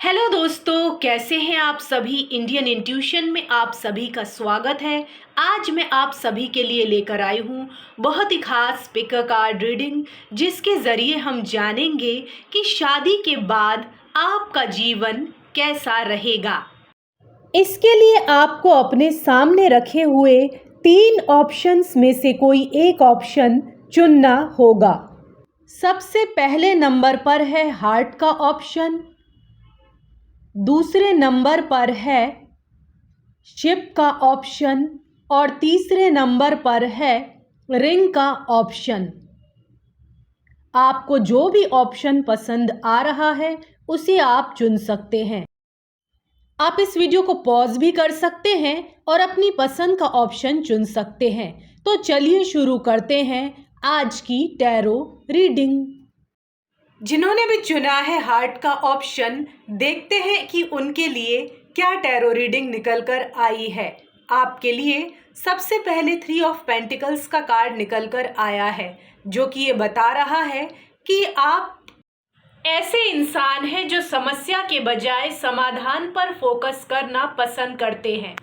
Hello दोस्तों, कैसे हैं आप सभी। इंडियन इंट्यूशन में आप सभी का स्वागत है। आज मैं आप सभी के लिए लेकर आई हूँ बहुत ही खास पिक अ कार्ड रीडिंग, जिसके ज़रिए हम जानेंगे कि शादी के बाद आपका जीवन कैसा रहेगा। इसके लिए आपको अपने सामने रखे हुए 3 ऑप्शंस में से कोई एक ऑप्शन चुनना होगा। सबसे पहले नंबर पर है हार्ट का ऑप्शन, दूसरे नंबर पर है शिप का ऑप्शन और तीसरे नंबर पर है रिंग का ऑप्शन। आपको जो भी ऑप्शन पसंद आ रहा है उसे आप चुन सकते हैं। आप इस वीडियो को पॉज भी कर सकते हैं और अपनी पसंद का ऑप्शन चुन सकते हैं। तो चलिए शुरू करते हैं आज की टैरो रीडिंग। जिन्होंने भी चुना है हार्ट का ऑप्शन, देखते हैं कि उनके लिए क्या टैरो रीडिंग निकल कर आई है। आपके लिए सबसे पहले 3 ऑफ पेंटिकल्स का कार्ड निकल कर आया है, जो कि ये बता रहा है कि आप ऐसे इंसान हैं जो समस्या के बजाय समाधान पर फोकस करना पसंद करते हैं।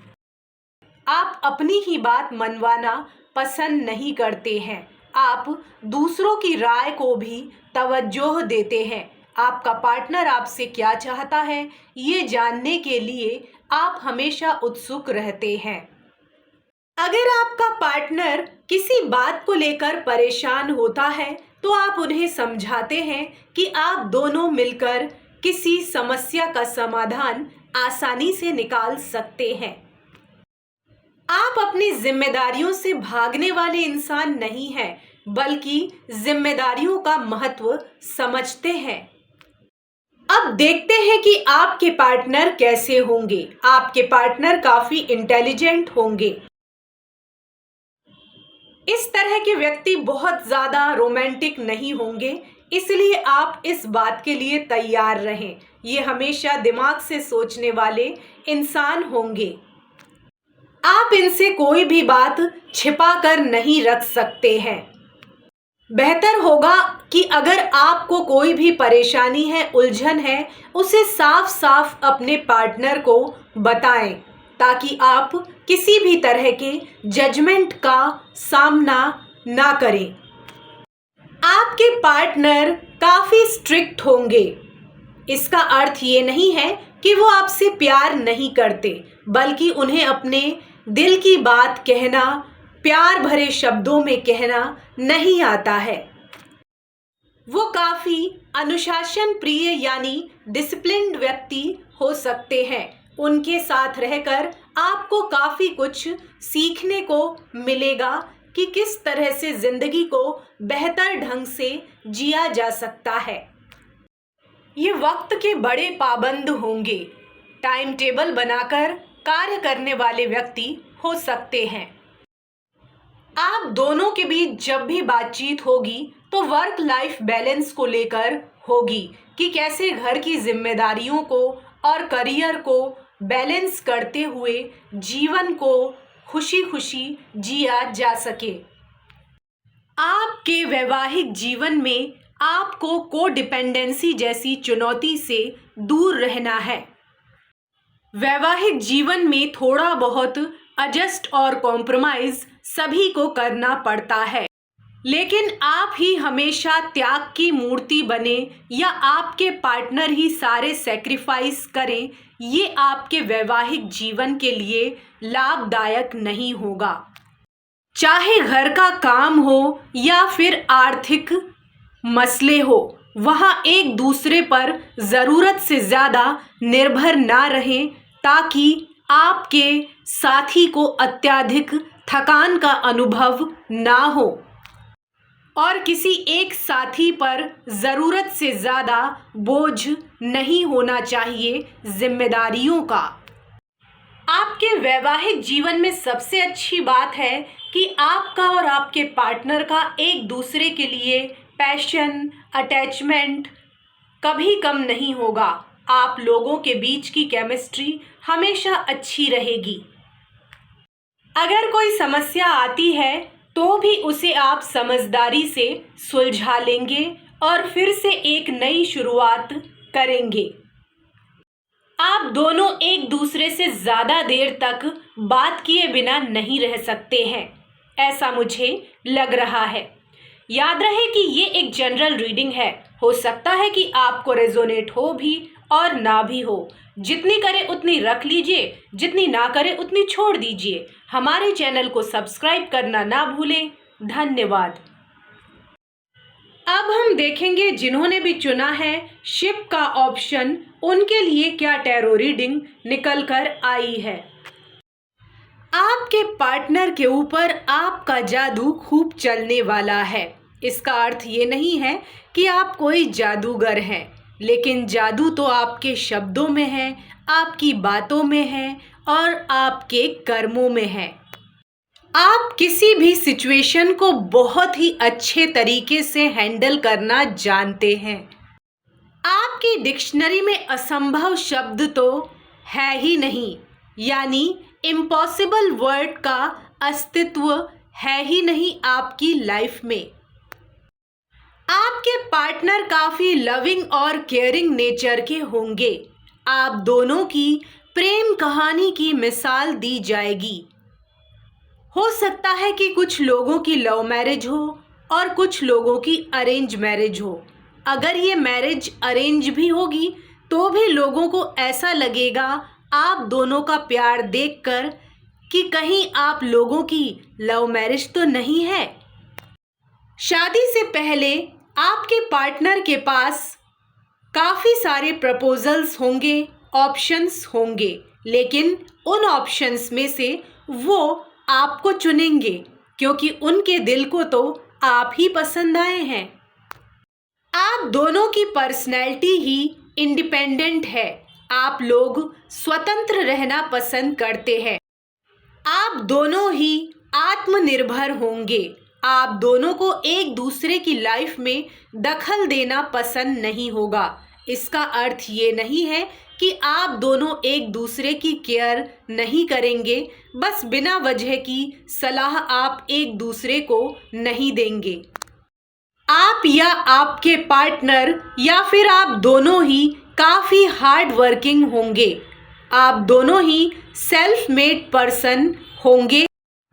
आप अपनी ही बात मनवाना पसंद नहीं करते हैं। आप दूसरों की राय को भी तवज्जो देते हैं। आपका पार्टनर आपसे क्या चाहता है, ये जानने के लिए आप हमेशा उत्सुक रहते हैं। अगर आपका पार्टनर किसी बात को लेकर परेशान होता है तो आप उन्हें समझाते हैं कि आप दोनों मिलकर किसी समस्या का समाधान आसानी से निकाल सकते हैं। आप अपनी जिम्मेदारियों से भागने वाले इंसान नहीं हैं, बल्कि जिम्मेदारियों का महत्व समझते हैं। अब देखते हैं कि आपके पार्टनर कैसे होंगे। आपके पार्टनर काफी इंटेलिजेंट होंगे। इस तरह के व्यक्ति बहुत ज्यादा रोमांटिक नहीं होंगे, इसलिए आप इस बात के लिए तैयार रहें। ये हमेशा दिमाग से सोचने वाले इंसान होंगे। आप इनसे कोई भी बात छिपा कर नहीं रख सकते हैं। बेहतर होगा कि अगर आपको कोई भी परेशानी है, उलझन है, उसे साफ साफ अपने पार्टनर को बताएं, ताकि आप किसी भी तरह के जजमेंट का सामना ना करें। आपके पार्टनर काफी स्ट्रिक्ट होंगे। इसका अर्थ ये नहीं है कि वो आपसे प्यार नहीं करते, बल्कि उन्हें अपने दिल की बात कहना, प्यार भरे शब्दों में कहना नहीं आता है। वो काफी अनुशासन प्रिय यानी डिसिप्लिन्ड व्यक्ति हो सकते हैं। उनके साथ रहकर आपको काफी कुछ सीखने को मिलेगा कि किस तरह से जिंदगी को बेहतर ढंग से जिया जा सकता है। ये वक्त के बड़े पाबंद होंगे। टाइम टेबल बनाकर कार्य करने वाले व्यक्ति हो सकते हैं। आप दोनों के बीच जब भी बातचीत होगी तो वर्क लाइफ बैलेंस को लेकर होगी कि कैसे घर की जिम्मेदारियों को और करियर को बैलेंस करते हुए जीवन को खुशी खुशी जिया जा सके। आपके वैवाहिक जीवन में आपको कोडिपेंडेंसी जैसी चुनौती से दूर रहना है। वैवाहिक जीवन में थोड़ा बहुत एडजस्ट और कॉम्प्रोमाइज सभी को करना पड़ता है, लेकिन आप ही हमेशा त्याग की मूर्ति बने या आपके पार्टनर ही सारे सैक्रिफाइस करें, ये आपके वैवाहिक जीवन के लिए लाभदायक नहीं होगा। चाहे घर का काम हो या फिर आर्थिक मसले हो, वहाँ एक दूसरे पर ज़रूरत से ज़्यादा निर्भर ना रहें, ताकि आपके साथी को अत्यधिक थकान का अनुभव ना हो और किसी एक साथी पर ज़रूरत से ज़्यादा बोझ नहीं होना चाहिए जिम्मेदारियों का। आपके वैवाहिक जीवन में सबसे अच्छी बात है कि आपका और आपके पार्टनर का एक दूसरे के लिए पैशन, अटैचमेंट कभी कम नहीं होगा। आप लोगों के बीच की केमिस्ट्री हमेशा अच्छी रहेगी। अगर कोई समस्या आती है तो भी उसे आप समझदारी से सुलझा लेंगे और फिर से एक नई शुरुआत करेंगे। आप दोनों एक दूसरे से ज़्यादा देर तक बात किए बिना नहीं रह सकते हैं, ऐसा मुझे लग रहा है। याद रहे कि ये एक जनरल रीडिंग है। हो सकता है कि आपको रेजोनेट हो भी और ना भी हो। जितनी करे उतनी रख लीजिए, जितनी ना करे उतनी छोड़ दीजिए। हमारे चैनल को सब्सक्राइब करना ना भूलें। धन्यवाद। अब हम देखेंगे जिन्होंने भी चुना है शिप का ऑप्शन, उनके लिए क्या टैरो रीडिंग निकल कर आई है। आपके पार्टनर के ऊपर आपका जादू खूब चलने वाला है। इसका अर्थ ये नहीं है कि आप कोई जादूगर हैं, लेकिन जादू तो आपके शब्दों में है, आपकी बातों में है और आपके कर्मों में है। आप किसी भी सिचुएशन को बहुत ही अच्छे तरीके से हैंडल करना जानते हैं। आपकी डिक्शनरी में असंभव शब्द तो है ही नहीं, यानी इम्पॉसिबल वर्ड का अस्तित्व है ही नहीं आपकी लाइफ में। आपके पार्टनर काफ़ी लविंग और केयरिंग नेचर के होंगे। आप दोनों की प्रेम कहानी की मिसाल दी जाएगी। हो सकता है कि कुछ लोगों की लव मैरिज हो और कुछ लोगों की अरेंज मैरिज हो। अगर ये मैरिज अरेंज भी होगी तो भी लोगों को ऐसा लगेगा आप दोनों का प्यार देखकर कि कहीं आप लोगों की लव मैरिज तो नहीं है। शादी से पहले आपके पार्टनर के पास काफ़ी सारे प्रपोजल्स होंगे, ऑप्शंस होंगे, लेकिन उन ऑप्शंस में से वो आपको चुनेंगे क्योंकि उनके दिल को तो आप ही पसंद आए हैं। आप दोनों की पर्सनैलिटी ही इंडिपेंडेंट है। आप लोग स्वतंत्र रहना पसंद करते हैं। आप दोनों ही आत्मनिर्भर होंगे। आप दोनों को एक दूसरे की लाइफ में दखल देना पसंद नहीं होगा। इसका अर्थ ये नहीं है कि आप दोनों एक दूसरे की केयर नहीं करेंगे, बस बिना वजह की सलाह आप एक दूसरे को नहीं देंगे। आप या आपके पार्टनर या फिर आप दोनों ही काफ़ी हार्ड वर्किंग होंगे। आप दोनों ही सेल्फ मेड पर्सन होंगे।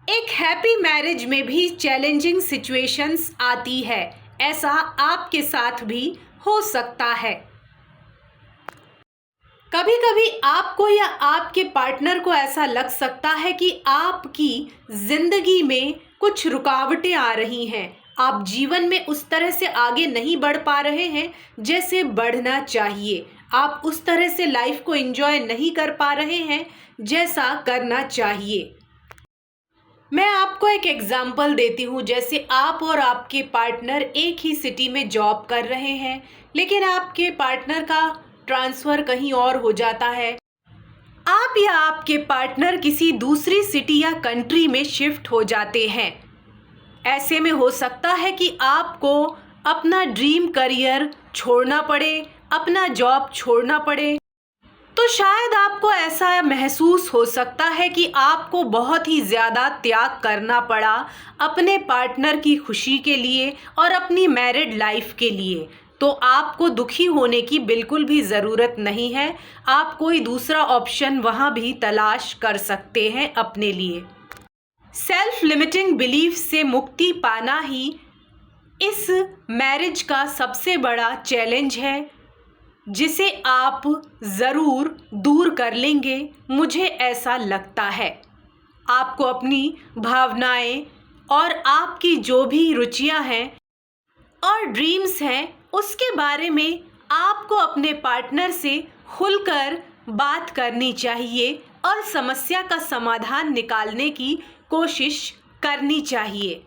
एक हैप्पी मैरिज में भी चैलेंजिंग सिचुएशंस आती है, ऐसा आपके साथ भी हो सकता है। कभी कभी आपको या आपके पार्टनर को ऐसा लग सकता है कि आपकी ज़िंदगी में कुछ रुकावटें आ रही हैं। आप जीवन में उस तरह से आगे नहीं बढ़ पा रहे हैं जैसे बढ़ना चाहिए। आप उस तरह से लाइफ को एंजॉय नहीं कर पा रहे हैं जैसा करना चाहिए। मैं आपको एक एग्जाम्पल देती हूँ। जैसे आप और आपके पार्टनर एक ही सिटी में जॉब कर रहे हैं, लेकिन आपके पार्टनर का ट्रांसफ़र कहीं और हो जाता है। आप या आपके पार्टनर किसी दूसरी सिटी या कंट्री में शिफ्ट हो जाते हैं। ऐसे में हो सकता है कि आपको अपना ड्रीम करियर छोड़ना पड़े, अपना जॉब छोड़ना पड़े। तो शायद आपको ऐसा महसूस हो सकता है कि आपको बहुत ही ज़्यादा त्याग करना पड़ा अपने पार्टनर की खुशी के लिए और अपनी मैरिड लाइफ के लिए। तो आपको दुखी होने की बिल्कुल भी ज़रूरत नहीं है। आप कोई दूसरा ऑप्शन वहाँ भी तलाश कर सकते हैं अपने लिए। सेल्फ लिमिटिंग बिलीफ से मुक्ति पाना ही इस मैरिज का सबसे बड़ा चैलेंज है, जिसे आप ज़रूर दूर कर लेंगे, मुझे ऐसा लगता है। आपको अपनी भावनाएं और आपकी जो भी रुचियां हैं और ड्रीम्स हैं, उसके बारे में आपको अपने पार्टनर से खुलकर बात करनी चाहिए और समस्या का समाधान निकालने की कोशिश करनी चाहिए।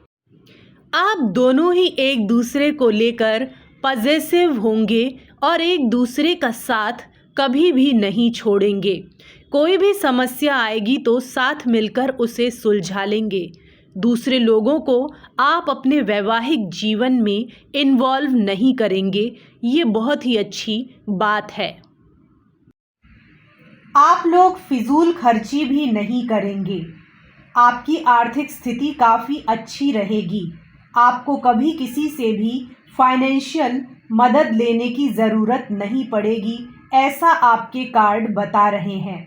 आप दोनों ही एक दूसरे को लेकर पॉजिटिव होंगे और एक दूसरे का साथ कभी भी नहीं छोड़ेंगे। कोई भी समस्या आएगी तो साथ मिलकर उसे सुलझा लेंगे। दूसरे लोगों को आप अपने वैवाहिक जीवन में इन्वॉल्व नहीं करेंगे, ये बहुत ही अच्छी बात है। आप लोग फिजूल खर्ची भी नहीं करेंगे। आपकी आर्थिक स्थिति काफ़ी अच्छी रहेगी। आपको कभी किसी से भी फाइनेंशियल मदद लेने की ज़रूरत नहीं पड़ेगी, ऐसा आपके कार्ड बता रहे हैं।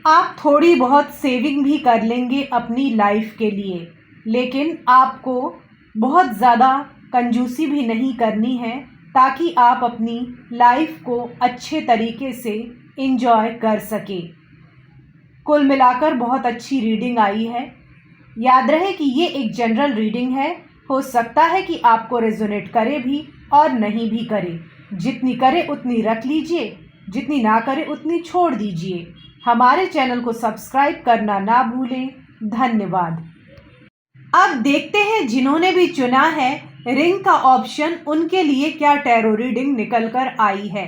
आप थोड़ी बहुत सेविंग भी कर लेंगे अपनी लाइफ के लिए, लेकिन आपको बहुत ज़्यादा कंजूसी भी नहीं करनी है ताकि आप अपनी लाइफ को अच्छे तरीके से एंजॉय कर सके। कुल मिलाकर बहुत अच्छी रीडिंग आई है। याद रहे कि ये एक जनरल रीडिंग है। हो सकता है कि आपको रेजोनेट करे भी और नहीं भी करे। जितनी करे उतनी रख लीजिए, जितनी ना करे उतनी छोड़ दीजिए। हमारे चैनल को सब्सक्राइब करना ना भूलें। धन्यवाद। अब देखते हैं जिन्होंने भी चुना है रिंग का ऑप्शन, उनके लिए क्या टैरो रीडिंग निकल कर आई है।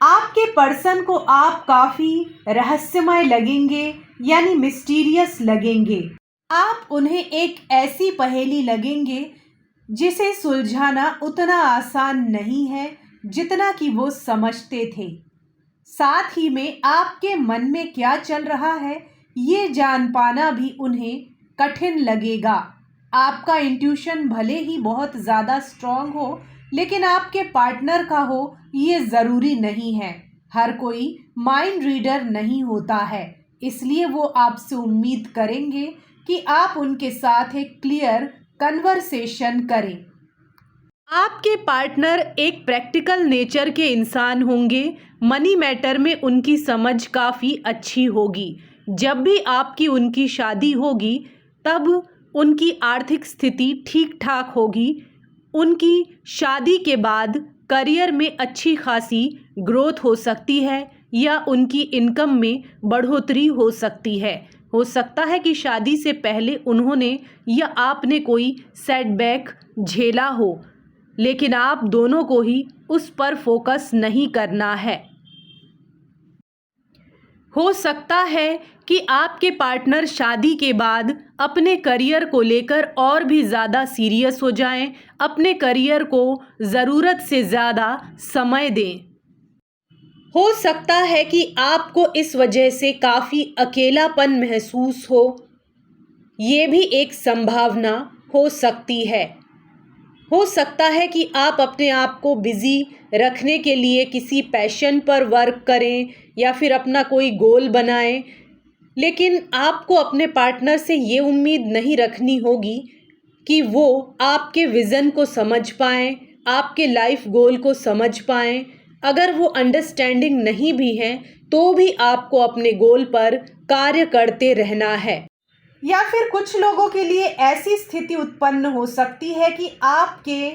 आपके पर्सन को आप काफ़ी रहस्यमय लगेंगे, यानी मिस्टीरियस लगेंगे। आप उन्हें एक ऐसी पहेली लगेंगे जिसे सुलझाना उतना आसान नहीं है जितना कि वो समझते थे। साथ ही में आपके मन में क्या चल रहा है ये जान पाना भी उन्हें कठिन लगेगा। आपका इंट्यूशन भले ही बहुत ज़्यादा स्ट्रॉन्ग हो, लेकिन आपके पार्टनर का हो ये ज़रूरी नहीं है। हर कोई माइंड रीडर नहीं होता है, इसलिए वो आपसे उम्मीद करेंगे कि आप उनके साथ एक क्लियर कन्वर्सेशन करें। आपके पार्टनर एक प्रैक्टिकल नेचर के इंसान होंगे। मनी मैटर में उनकी समझ काफ़ी अच्छी होगी। जब भी आपकी उनकी शादी होगी तब उनकी आर्थिक स्थिति ठीक ठाक होगी। उनकी शादी के बाद करियर में अच्छी खासी ग्रोथ हो सकती है या उनकी इनकम में बढ़ोतरी हो सकती है। हो सकता है कि शादी से पहले उन्होंने या आपने कोई सेटबैक झेला हो, लेकिन आप दोनों को ही उस पर फोकस नहीं करना है। हो सकता है कि आपके पार्टनर शादी के बाद अपने करियर को लेकर और भी ज़्यादा सीरियस हो जाएं, अपने करियर को ज़रूरत से ज़्यादा समय दें। हो सकता है कि आपको इस वजह से काफ़ी अकेलापन महसूस हो, ये भी एक संभावना हो सकती है। हो सकता है कि आप अपने आप को बिज़ी रखने के लिए किसी पैशन पर वर्क करें या फिर अपना कोई गोल बनाएं, लेकिन आपको अपने पार्टनर से ये उम्मीद नहीं रखनी होगी कि वो आपके विज़न को समझ पाएं, आपके लाइफ गोल को समझ पाएं। अगर वो अंडरस्टैंडिंग नहीं भी हैं तो भी आपको अपने गोल पर कार्य करते रहना है। या फिर कुछ लोगों के लिए ऐसी स्थिति उत्पन्न हो सकती है कि आपके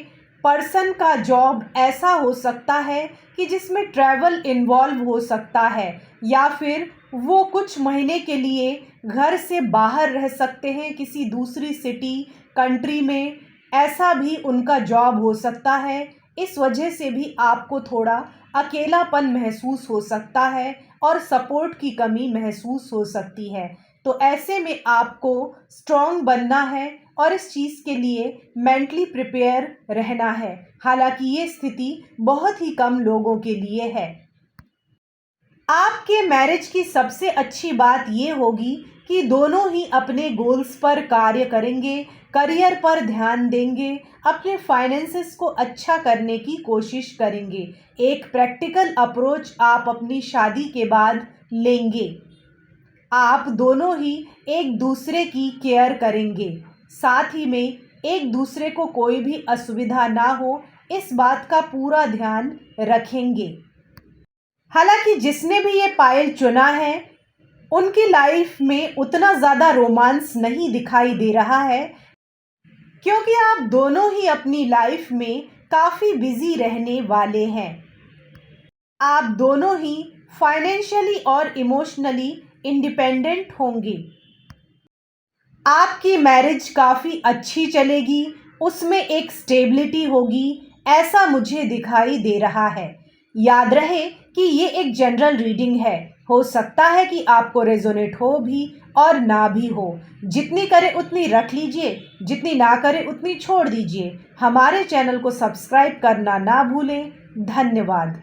पर्सन का जॉब ऐसा हो सकता है कि जिसमें ट्रैवल इन्वॉल्व हो सकता है, या फिर वो कुछ महीने के लिए घर से बाहर रह सकते हैं किसी दूसरी सिटी कंट्री में। ऐसा भी उनका जॉब हो सकता है। इस वजह से भी आपको थोड़ा अकेलापन महसूस हो सकता है और सपोर्ट की कमी महसूस हो सकती है। तो ऐसे में आपको स्ट्रॉन्ग बनना है और इस चीज़ के लिए मेंटली प्रिपेयर रहना है। हालांकि ये स्थिति बहुत ही कम लोगों के लिए है। आपके मैरिज की सबसे अच्छी बात ये होगी कि दोनों ही अपने गोल्स पर कार्य करेंगे, करियर पर ध्यान देंगे, अपने फाइनेंसेस को अच्छा करने की कोशिश करेंगे। एक प्रैक्टिकल अप्रोच आप अपनी शादी के बाद लेंगे। आप दोनों ही एक दूसरे की केयर करेंगे, साथ ही में एक दूसरे को कोई भी असुविधा ना हो इस बात का पूरा ध्यान रखेंगे। हालांकि जिसने भी ये पायल चुना है उनकी लाइफ में उतना ज़्यादा रोमांस नहीं दिखाई दे रहा है, क्योंकि आप दोनों ही अपनी लाइफ में काफ़ी बिजी रहने वाले हैं। आप दोनों ही फाइनेंशियली और इमोशनली इंडिपेंडेंट होंगे। आपकी मैरिज काफ़ी अच्छी चलेगी, उसमें एक स्टेबिलिटी होगी, ऐसा मुझे दिखाई दे रहा है। याद रहे कि ये एक जनरल रीडिंग है। हो सकता है कि आपको रेजोनेट हो भी और ना भी हो। जितनी करे उतनी रख लीजिए, जितनी ना करे उतनी छोड़ दीजिए। हमारे चैनल को सब्सक्राइब करना ना भूलें। धन्यवाद।